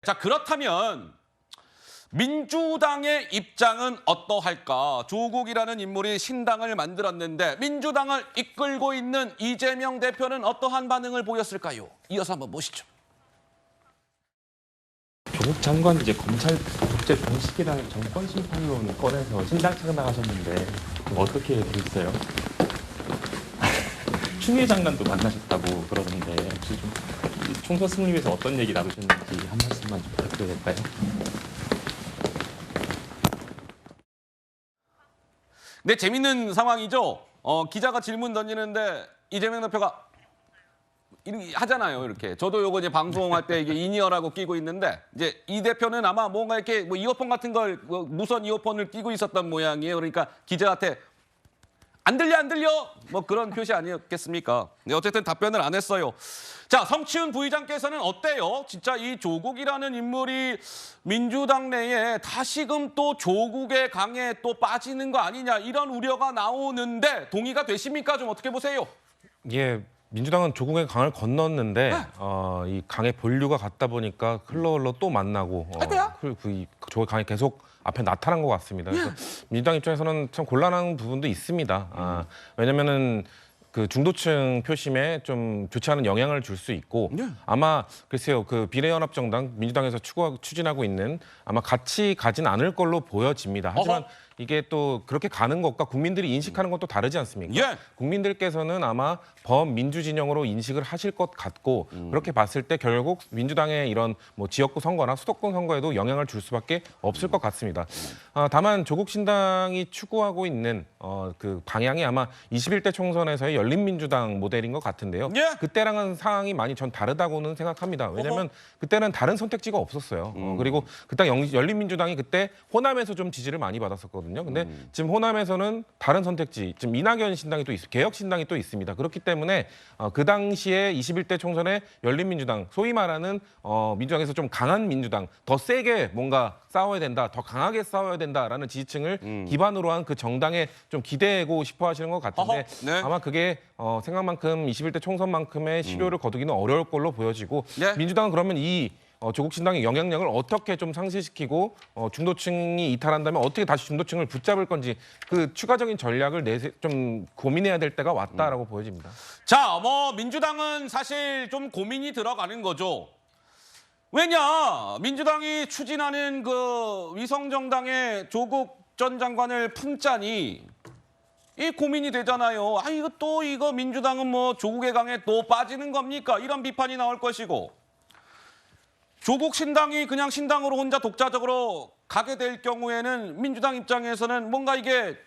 자, 그렇다면 민주당의 입장은 어떠할까? 조국이라는 인물이 신당을 만들었는데 민주당을 이끌고 있는 이재명 대표는 어떠한 반응을 보였을까요? 이어서 한번 보시죠. 조국 장관 이제 검찰 국제 정식이라는 정권 심판론 꺼내서 신당 창당하셨는데 어떻게 들으셨어요? 추미애 장관도 만나셨다고 그러던데 혹시 좀 총선 승리 위해서 어떤 얘기 나누셨는지 한 말씀만 좀 부탁드려도 될까요? 네, 재밌는 상황이죠. 기자가 질문 던지는데 이재명 대표가 이렇게 하잖아요, 이렇게. 저도 요거 이제 방송할 때 이게 인이어라고 끼고 있는데 이제 이 대표는 아마 뭔가 이렇게 뭐 이어폰 같은 걸 무선 이어폰을 끼고 있었던 모양이에요. 그러니까 기자한테 안 들려 뭐 그런 표시 아니었겠습니까? 네, 어쨌든 답변을 안 했어요. 자, 성치훈 부의장께서는 어때요? 진짜 이 조국이라는 인물이 민주당 내에 다시금 또 조국의 강에 또 빠지는 거 아니냐 이런 우려가 나오는데 동의가 되십니까? 좀 어떻게 보세요? 예, 민주당은 조국의 강을 건넜는데 이 강의 본류가 같다 보니까 흘러 또 만나고 조국의 강이 계속 앞에 나타난 것 같습니다. 그래서 민주당 입장에서는 참 곤란한 부분도 있습니다. 왜냐면은 그 중도층 표심에 좀 좋지 않은 영향을 줄 수 있고 아마 글쎄요 그 비례연합정당 민주당에서 추진하고 있는 아마 같이 가진 않을 걸로 보여집니다. 하지만 이게 또 그렇게 가는 것과 국민들이 인식하는 것도 다르지 않습니까? 국민들께서는 아마 범민주 진영으로 인식을 하실 것 같고 그렇게 봤을 때 결국 민주당의 이런 뭐 지역구 선거나 수도권 선거에도 영향을 줄 수밖에 없을 것 같습니다. 다만 조국 신당이 추구하고 있는 그 방향이 아마 21대 총선에서의 열린민주당 모델인 것 같은데요. 그때랑은 상황이 많이 전 다르다고는 생각합니다. 왜냐하면 그때는 다른 선택지가 없었어요. 그리고 그때 열린민주당이 그때 호남에서 좀 지지를 많이 받았었거든요. 근데 지금 호남에서는 다른 선택지, 지금 이낙연 신당이 또 개혁 신당이 또 있습니다. 그렇기 때문에 그 당시에 21대 총선에 열린민주당, 소위 말하는 민주당에서 좀 강한 민주당, 더 세게 뭔가 싸워야 된다, 더 강하게 싸워야 된다라는 지지층을 기반으로 한 그 정당에 좀 기대고 싶어 하시는 것 같은데 아마 그게 생각만큼 21대 총선만큼의 실효를 거두기는 어려울 걸로 보여지고 민주당은 그러면 이 조국 신당의 영향력을 어떻게 좀 상쇄시키고 중도층이 이탈한다면 어떻게 다시 중도층을 붙잡을 건지 그 추가적인 전략을 좀 고민해야 될 때가 왔다라고 보여집니다. 자, 뭐 민주당은 사실 좀 고민이 들어가는 거죠. 왜냐, 민주당이 추진하는 그 위성정당의 조국 전 장관을 품자니 이 고민이 되잖아요. 이거 민주당은 뭐 조국의 강에 또 빠지는 겁니까? 이런 비판이 나올 것이고. 조국 신당이 그냥 신당으로 혼자 독자적으로 가게 될 경우에는 민주당 입장에서는 뭔가 이게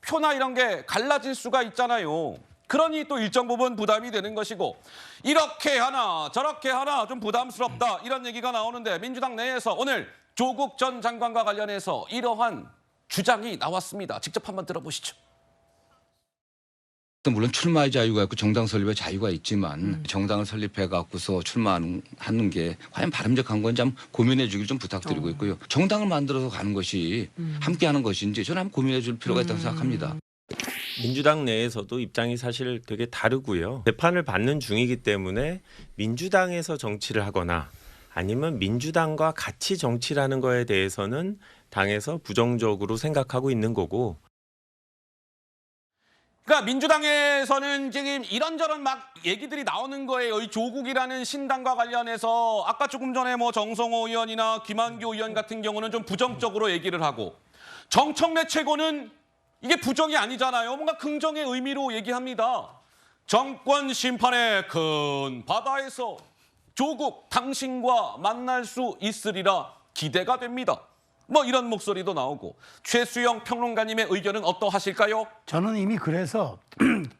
표나 이런 게 갈라질 수가 있잖아요. 그러니 또 일정 부분 부담이 되는 것이고 이렇게 하나 저렇게 하나 좀 부담스럽다 이런 얘기가 나오는데 민주당 내에서 오늘 조국 전 장관과 관련해서 이러한 주장이 나왔습니다. 직접 한번 들어보시죠. 물론 출마의 자유가 있고 정당 설립의 자유가 있지만 정당을 설립해 갖고서 출마하는 게 과연 바람직한 건지 한번 고민해 주길 좀 부탁드리고 있고요. 정당을 만들어서 가는 것이 함께하는 것인지 저는 한번 고민해 줄 필요가 있다고 생각합니다. 민주당 내에서도 입장이 사실 되게 다르고요. 재판을 받는 중이기 때문에 민주당에서 정치를 하거나 아니면 민주당과 같이 정치를 하는 거에 대해서는 당에서 부정적으로 생각하고 있는 거고 그러니까 민주당에서는 지금 이런저런 막 얘기들이 나오는 거예요. 이 조국이라는 신당과 관련해서 아까 조금 전에 뭐 정성호 의원이나 김한규 의원 같은 경우는 좀 부정적으로 얘기를 하고 정청래 최고는 이게 부정이 아니잖아요. 뭔가 긍정의 의미로 얘기합니다. 정권 심판의 큰 바다에서 조국 당신과 만날 수 있으리라 기대가 됩니다. 뭐 이런 목소리도 나오고 최수영 평론가님의 의견은 어떠하실까요? 저는 이미 그래서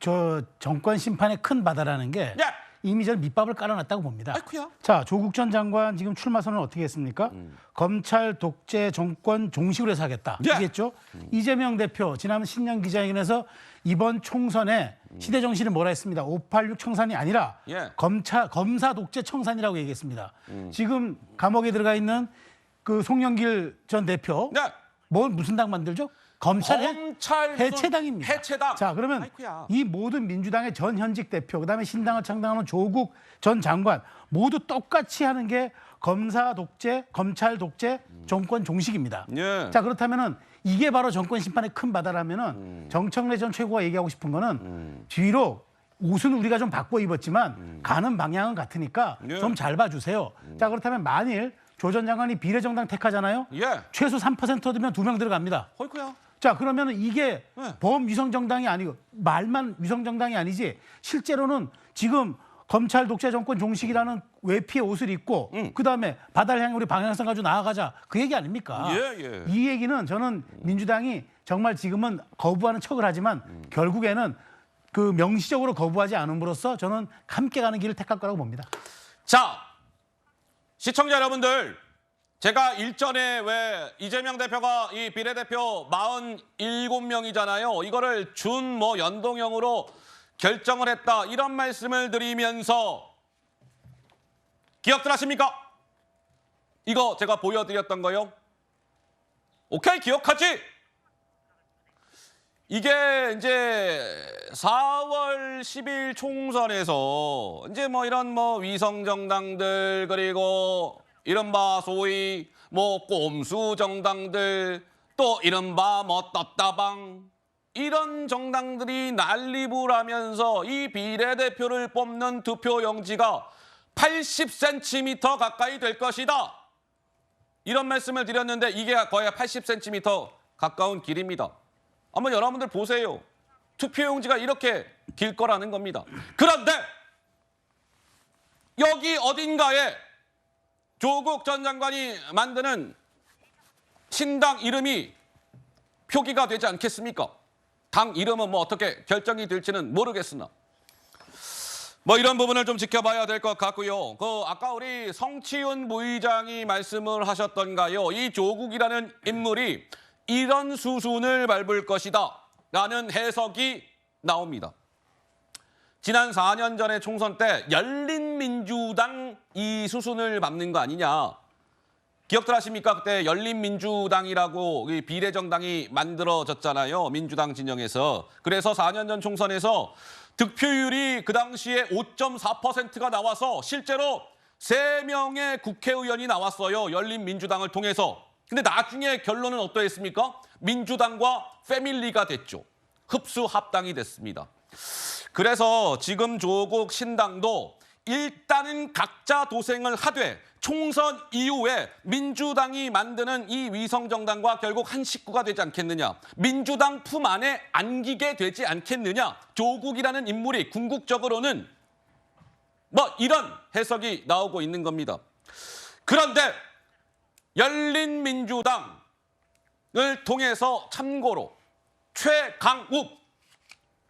저 정권 심판의 큰 바다라는 게 이미 전 밑밥을 깔아놨다고 봅니다. 자, 조국 전 장관 지금 출마 선언을 어떻게 했습니까? 검찰 독재 정권 종식으로 해서 하겠다. 이겠죠? 이재명 대표 지난 신년 기자회견에서 이번 총선에 시대 정신을 뭐라 했습니다. 586 청산이 아니라 검사 독재 청산이라고 얘기했습니다. 지금 감옥에 들어가 있는 그 송영길 전 대표 무슨 당 만들죠? 검찰 해체당입니다. 해체당. 자, 그러면 이 모든 민주당의 전 현직 대표, 그다음에 신당을 창당하는 조국 전 장관 모두 똑같이 하는 게 검사 독재, 검찰 독재, 정권 종식입니다. 예. 자, 그렇다면은 이게 바로 정권 심판의 큰 바다라면은 정청래 전 최고가 얘기하고 싶은 거는 뒤로 옷은 우리가 좀 바꿔 입었지만 가는 방향은 같으니까 예. 좀 잘 봐주세요. 자, 그렇다면 만일 조 전 장관이 비례정당 택하잖아요. 예. 최소 3% 얻으면 2명 들어갑니다. 헐크야. 자, 그러면 이게 네. 범위성정당이 아니고 말만 위성정당이 아니지 실제로는 지금 검찰 독재 정권 종식이라는 외피의 옷을 입고 그다음에 바다를 향해 우리 방향성 가지고 나아가자 그 얘기 아닙니까? 예. 이 얘기는 저는 민주당이 정말 지금은 거부하는 척을 하지만 결국에는 그 명시적으로 거부하지 않음으로써 저는 함께 가는 길을 택할 거라고 봅니다. 자, 시청자 여러분들, 제가 일전에 왜 이재명 대표가 이 비례대표 47명이잖아요. 이거를 준 연동형으로 결정을 했다. 이런 말씀을 드리면서 기억들 하십니까? 이거 제가 보여드렸던 거요. 오케이, 기억하지? 이게 이제 4월 10일 총선에서 이제 이런 위성 정당들 그리고 이른바 소위 꼼수 정당들 또 이른바 떴다방 이런 정당들이 난립을 하면서 이 비례대표를 뽑는 득표 용지가 80cm 가까이 될 것이다. 이런 말씀을 드렸는데 이게 거의 80cm 가까운 길입니다. 한번 여러분들 보세요. 투표용지가 이렇게 길 거라는 겁니다. 그런데 여기 어딘가에 조국 전 장관이 만드는 신당 이름이 표기가 되지 않겠습니까? 당 이름은 어떻게 결정이 될지는 모르겠으나 이런 부분을 좀 지켜봐야 될 것 같고요. 아까 우리 성치훈 부의장이 말씀을 하셨던가요? 이 조국이라는 인물이 이런 수순을 밟을 것이다 라는 해석이 나옵니다. 지난 4년 전에 총선 때 열린민주당 이 수순을 밟는 거 아니냐. 기억들 하십니까? 그때 열린민주당이라고 비례정당이 만들어졌잖아요. 민주당 진영에서. 그래서 4년 전 총선에서 득표율이 그 당시에 5.4%가 나와서 실제로 3명의 국회의원이 나왔어요. 열린민주당을 통해서. 근데 나중에 결론은 어떠했습니까? 민주당과 패밀리가 됐죠. 흡수 합당이 됐습니다. 그래서 지금 조국 신당도 일단은 각자 도생을 하되 총선 이후에 민주당이 만드는 이 위성정당과 결국 한 식구가 되지 않겠느냐. 민주당 품 안에 안기게 되지 않겠느냐. 조국이라는 인물이 궁극적으로는 이런 해석이 나오고 있는 겁니다. 그런데 열린민주당을 통해서 참고로 최강욱,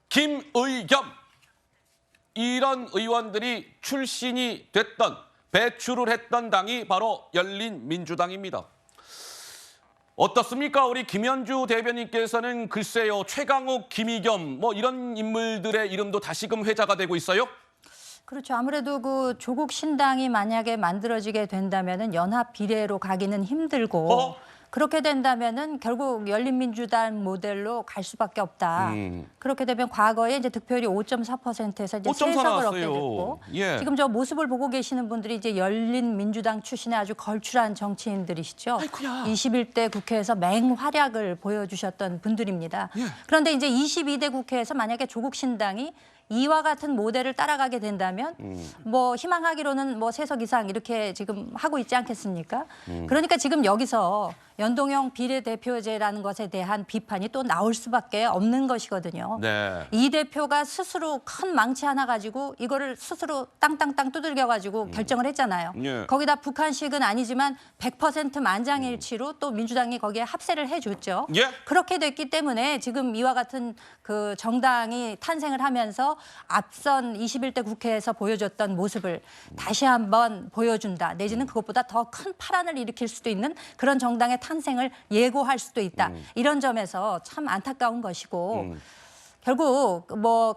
김의겸 이런 의원들이 출신이 됐던 배출을 했던 당이 바로 열린민주당입니다. 어떻습니까? 우리 김현주 대변인께서는 글쎄요. 최강욱, 김의겸 이런 인물들의 이름도 다시금 회자가 되고 있어요? 그렇죠. 아무래도 그 조국 신당이 만약에 만들어지게 된다면은 연합 비례로 가기는 힘들고 그렇게 된다면은 결국 열린민주당 모델로 갈 수밖에 없다. 그렇게 되면 과거에 이제 득표율이 5.4%에서 이제 3석을 얻게 됐고 예. 지금 저 모습을 보고 계시는 분들이 이제 열린민주당 출신의 아주 걸출한 정치인들이시죠. 아이쿠야. 21대 국회에서 맹활약을 보여주셨던 분들입니다. 예. 그런데 이제 22대 국회에서 만약에 조국 신당이 이와 같은 모델을 따라가게 된다면 희망하기로는 3석 이상 이렇게 지금 하고 있지 않겠습니까? 그러니까 지금 여기서 연동형 비례대표제라는 것에 대한 비판이 또 나올 수밖에 없는 것이거든요. 네. 이 대표가 스스로 큰 망치 하나 가지고 이거를 스스로 땅땅땅 두들겨 가지고 결정을 했잖아요. 예. 거기다 북한식은 아니지만 100% 만장일치로 또 민주당이 거기에 합세를 해줬죠. 예. 그렇게 됐기 때문에 지금 이와 같은 그 정당이 탄생을 하면서 앞선 21대 국회에서 보여줬던 모습을 다시 한번 보여준다. 내지는 그것보다 더 큰 파란을 일으킬 수도 있는 그런 정당의 탄생을 예고할 수도 있다. 이런 점에서 참 안타까운 것이고 결국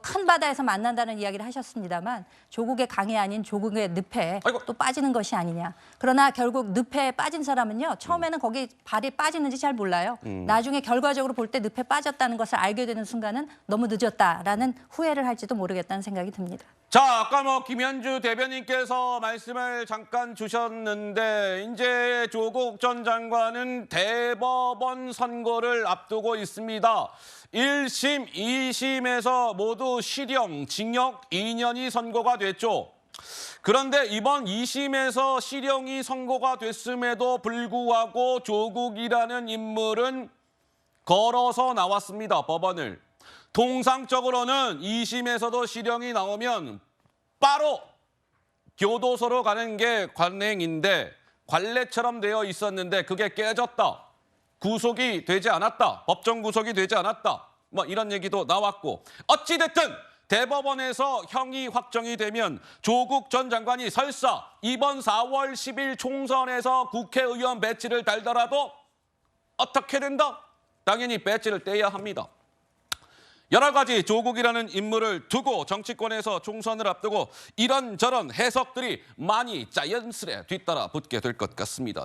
큰 바다에서 만난다는 이야기를 하셨습니다만 조국의 강이 아닌 조국의 늪에 또 빠지는 것이 아니냐. 그러나 결국 늪에 빠진 사람은요. 처음에는 거기 발이 빠지는지 잘 몰라요. 나중에 결과적으로 볼 때 늪에 빠졌다는 것을 알게 되는 순간은 너무 늦었다라는 후회를 할지도 모르겠다는 생각이 듭니다. 자, 아까 뭐 김현주 대변인께서 말씀을 잠깐 주셨는데 이제 조국 전 장관은 대법원 선고를 앞두고 있습니다. 1심, 2심에서 모두 실형, 징역 2년이 선고가 됐죠. 그런데 이번 2심에서 실형이 선고가 됐음에도 불구하고 조국이라는 인물은 걸어서 나왔습니다, 법원을. 통상적으로는 2심에서도 실형이 나오면 바로 교도소로 가는 게 관행인데 관례처럼 되어 있었는데 그게 깨졌다. 구속이 되지 않았다. 법정 구속이 되지 않았다. 뭐 이런 얘기도 나왔고 어찌됐든 대법원에서 형이 확정이 되면 조국 전 장관이 설사 이번 4월 10일 총선에서 국회의원 배지를 달더라도 어떻게 된다? 당연히 배지를 떼야 합니다. 여러 가지 조국이라는 인물을 두고 정치권에서 총선을 앞두고 이런저런 해석들이 많이 자연스레 뒤따라 붙게 될 것 같습니다.